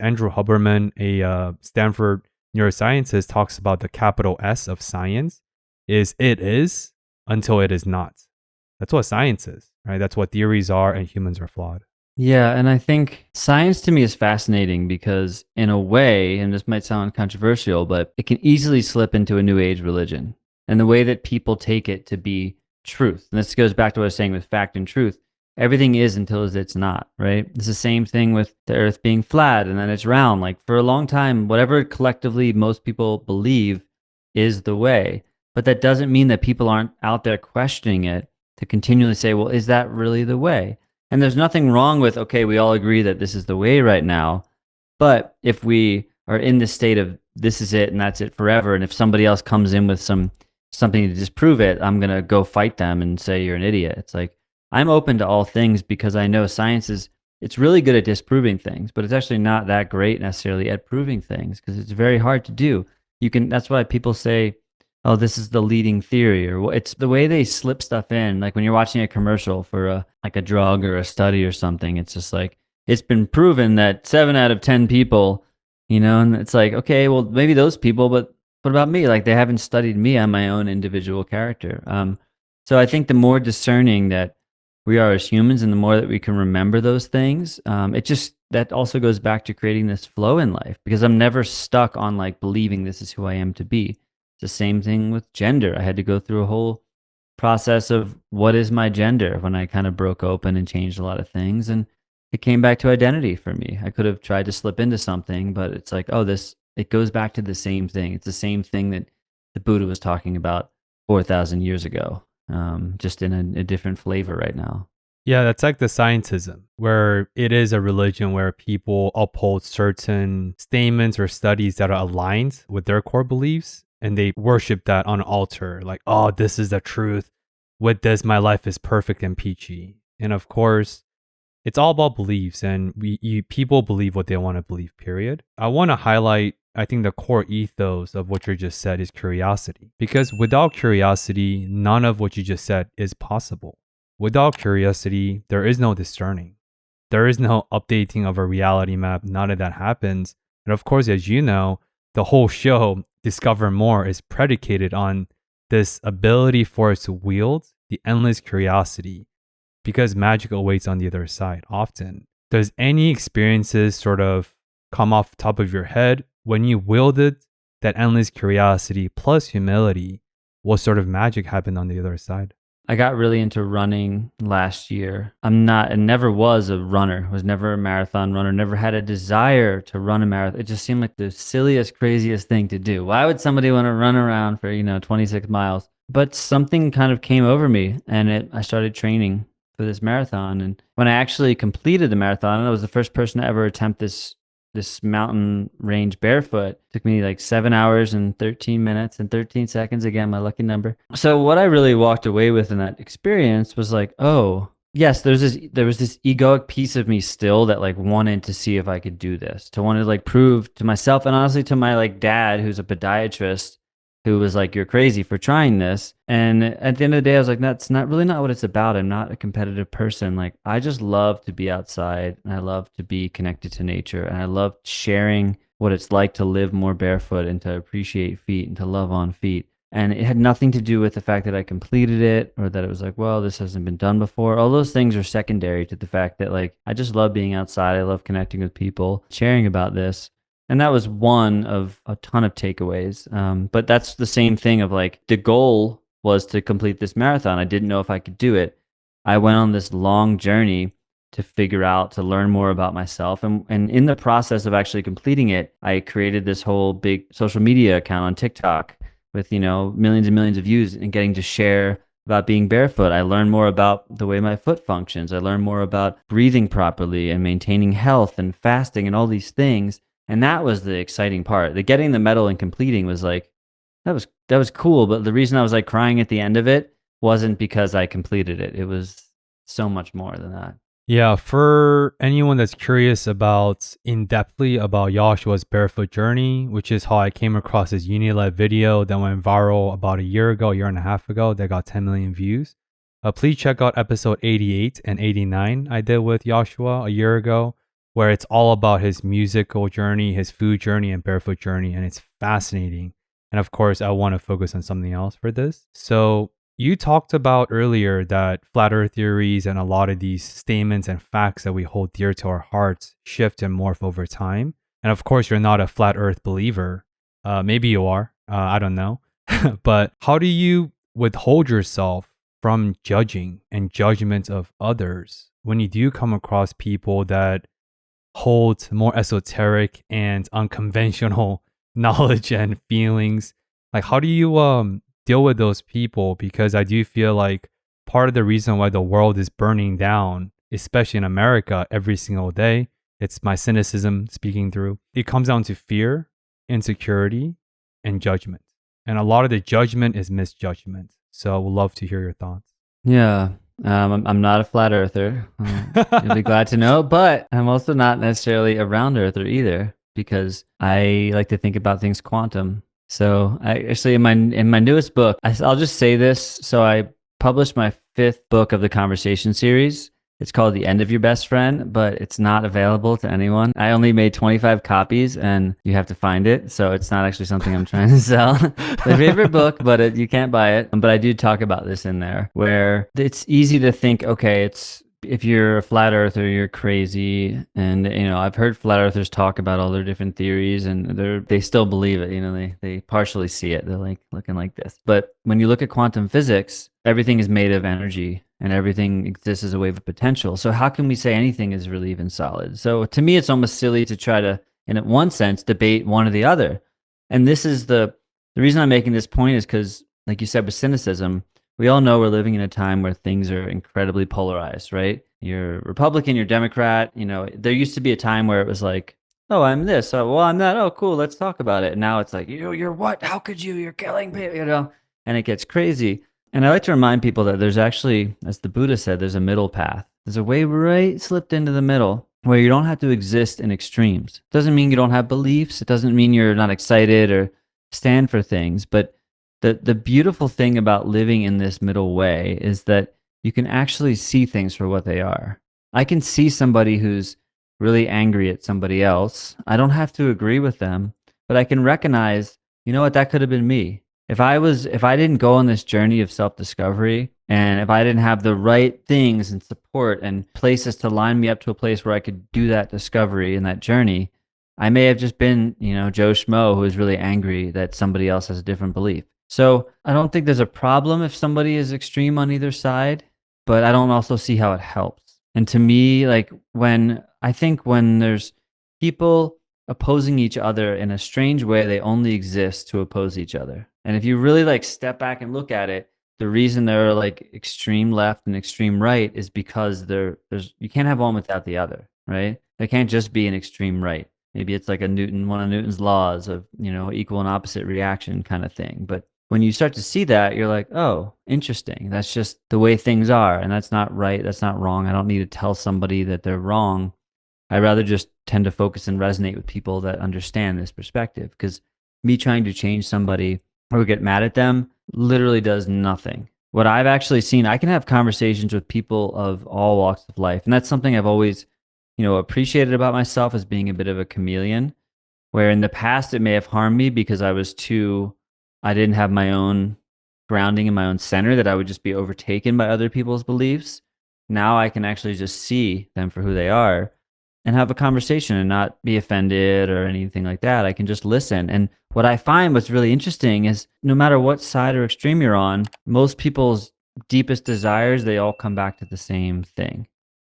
Andrew Huberman, a Stanford neuroscientist, talks about the capital S of science is it is until it is not. That's what science is, right? That's what theories are, and humans are flawed. Yeah, and I think science to me is fascinating because, in a way, and this might sound controversial, but it can easily slip into a new age religion. And the way that people take it to be truth. And this goes back to what I was saying with fact and truth. Everything is until it's not, right? It's the same thing with the earth being flat and then it's round. Like for a long time, whatever collectively most people believe is the way. But that doesn't mean that people aren't out there questioning it to continually say, well, is that really the way? And there's nothing wrong with, okay, we all agree that this is the way right now. But if we are in this state of this is it and that's it forever, and if somebody else comes in with something to disprove it, I'm going to go fight them and say you're an idiot. It's like, I'm open to all things because I know science it's really good at disproving things, but it's actually not that great necessarily at proving things because it's very hard to do. That's why people say, oh, this is the leading theory, or it's the way they slip stuff in. Like when you're watching a commercial for a drug or a study or something, it's just like, it's been proven that 7 out of 10 people, and it's like, okay, well, maybe those people, but what about me? Like they haven't studied me on my own individual character. So I think the more discerning that we are as humans and the more that we can remember those things, that also goes back to creating this flow in life because I'm never stuck on like believing this is who I am to be. It's the same thing with gender. I had to go through a whole process of what is my gender when I kind of broke open and changed a lot of things. And it came back to identity for me. I could have tried to slip into something, but it's like, it goes back to the same thing. It's the same thing that the Buddha was talking about 4,000 years ago, just in a different flavor right now. Yeah, that's like the scientism, where it is a religion where people uphold certain statements or studies that are aligned with their core beliefs, and they worship that on an altar, like, oh, this is the truth. With this, my life is perfect and peachy. And of course, it's all about beliefs, and people believe what they want to believe, period. I want to highlight, I think the core ethos of what you just said is curiosity. Because without curiosity, none of what you just said is possible. Without curiosity, there is no discerning. There is no updating of a reality map. None of that happens. And of course, as you know, the whole show, Discover More, is predicated on this ability for us to wield the endless curiosity because magic awaits on the other side often. Does any experiences sort of come off the top of your head when you wielded that endless curiosity plus humility? What sort of magic happened on the other side? I got really into running last year. I never was a runner, was never a marathon runner, never had a desire to run a marathon. It just seemed like the silliest, craziest thing to do. Why would somebody want to run around for, 26 miles? But something kind of came over me and I started training for this marathon. And when I actually completed the marathon, and I was the first person to ever attempt this mountain range barefoot. It took me like 7 hours and 13 minutes and 13 seconds. Again, my lucky number. So what I really walked away with in that experience was like, oh, yes, there was this egoic piece of me still that like wanted to see if I could do this, to want to like prove to myself and honestly to my like dad, who's a podiatrist, who was like, you're crazy for trying this. And at the end of the day, I was like, that's not what it's about. I'm not a competitive person. Like, I just love to be outside and I love to be connected to nature. And I love sharing what it's like to live more barefoot and to appreciate feet and to love on feet. And it had nothing to do with the fact that I completed it or that it was like, well, this hasn't been done before. All those things are secondary to the fact that like, I just love being outside. I love connecting with people, sharing about this. And that was one of a ton of takeaways. But that's the same thing of like, the goal was to complete this marathon. I didn't know if I could do it. I went on this long journey to learn more about myself. And in the process of actually completing it, I created this whole big social media account on TikTok with, millions and millions of views and getting to share about being barefoot. I learned more about the way my foot functions. I learned more about breathing properly and maintaining health and fasting and all these things. And that was the exciting part. The getting the medal and completing was like, that was cool. But the reason I was like crying at the end of it wasn't because I completed it. It was so much more than that. Yeah, for anyone that's curious in-depthly about Joshua's barefoot journey, which is how I came across this Unilab video that went viral about a year and a half ago, that got 10 million views. Please check out episode 88 and 89 I did with Joshua a year ago, where it's all about his musical journey, his food journey, and barefoot journey. And it's fascinating. And of course, I want to focus on something else for this. So you talked about earlier that flat earth theories and a lot of these statements and facts that we hold dear to our hearts shift and morph over time. And of course, you're not a flat earth believer. Maybe you are. I don't know. But how do you withhold yourself from judging and judgment of others when you do come across people that hold more esoteric and unconventional knowledge and feelings? Like, how do you deal with those people? Because I do feel like part of the reason why the world is burning down, especially in America, every single day, it's my cynicism speaking through. It comes down to fear, insecurity, and judgment. And a lot of the judgment is misjudgment. So I would love to hear your thoughts. Yeah. I'm not a flat earther. You'll be glad to know, but I'm also not necessarily a round earther either, because I like to think about things quantum. So I actually, in my newest book, I'll just say this. So I published my 5th book of the conversation series. It's called The End of Your Best Friend, but it's not available to anyone. I only made 25 copies and you have to find it. So it's not actually something I'm trying to sell. My favorite book, but you can't buy it. But I do talk about this in there, where it's easy to think, okay, if you're a flat earther, you're crazy. And, I've heard flat earthers talk about all their different theories and they still believe it. They partially see it. They're like looking like this. But when you look at quantum physics, everything is made of energy and everything exists as a wave of potential. So how can we say anything is really even solid? So to me, it's almost silly to try to, in one sense, debate one or the other. And this is the reason I'm making this point is because, like you said, with cynicism, we all know we're living in a time where things are incredibly polarized, right? You're Republican, you're Democrat. There used to be a time where it was like, oh, I'm this. Oh, well, I'm that. Oh, cool. Let's talk about it. And now it's like, you're what? How could you? You're killing people, and it gets crazy. And I like to remind people that there's actually, as the Buddha said, there's a middle path. There's a way right slipped into the middle where you don't have to exist in extremes. It doesn't mean you don't have beliefs. It doesn't mean you're not excited or stand for things. But the beautiful thing about living in this middle way is that you can actually see things for what they are. I can see somebody who's really angry at somebody else. I don't have to agree with them, but I can recognize, you know what, that could have been me. If I didn't go on this journey of self-discovery, and if I didn't have the right things and support and places to line me up to a place where I could do that discovery and that journey, I may have just been, Joe Schmo who is really angry that somebody else has a different belief. So I don't think there's a problem if somebody is extreme on either side, but I don't also see how it helps. And to me, like when there's people opposing each other in a strange way, they only exist to oppose each other. And if you really step back and look at it, the reason they're extreme left and extreme right is because you can't have one without the other, right? There can't just be an extreme right. Maybe it's like one of Newton's laws of, equal and opposite reaction kind of thing. But when you start to see that, you're like, oh, interesting. That's just the way things are. And that's not right. That's not wrong. I don't need to tell somebody that they're wrong. I rather just tend to focus and resonate with people that understand this perspective, because me trying to change somebody or get mad at them literally does nothing. What I've actually seen, I can have conversations with people of all walks of life. And that's something I've always, appreciated about myself, as being a bit of a chameleon, where in the past it may have harmed me because I didn't have my own grounding in my own center, that I would just be overtaken by other people's beliefs. Now I can actually just see them for who they are and have a conversation and not be offended or anything like that. I can just listen. And what I find what's really interesting is no matter what side or extreme you're on, most people's deepest desires, they all come back to the same thing.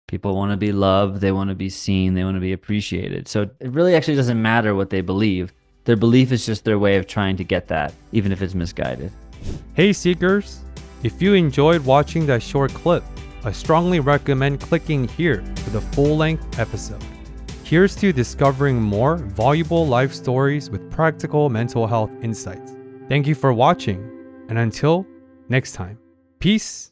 People want to be loved, they want to be seen, they want to be appreciated. So it really actually doesn't matter what they believe. Their belief is just their way of trying to get that, even if it's misguided. Hey Seekers, if you enjoyed watching that short clip, I strongly recommend clicking here for the full-length episode. Here's to discovering more valuable life stories with practical mental health insights. Thank you for watching, and until next time, peace.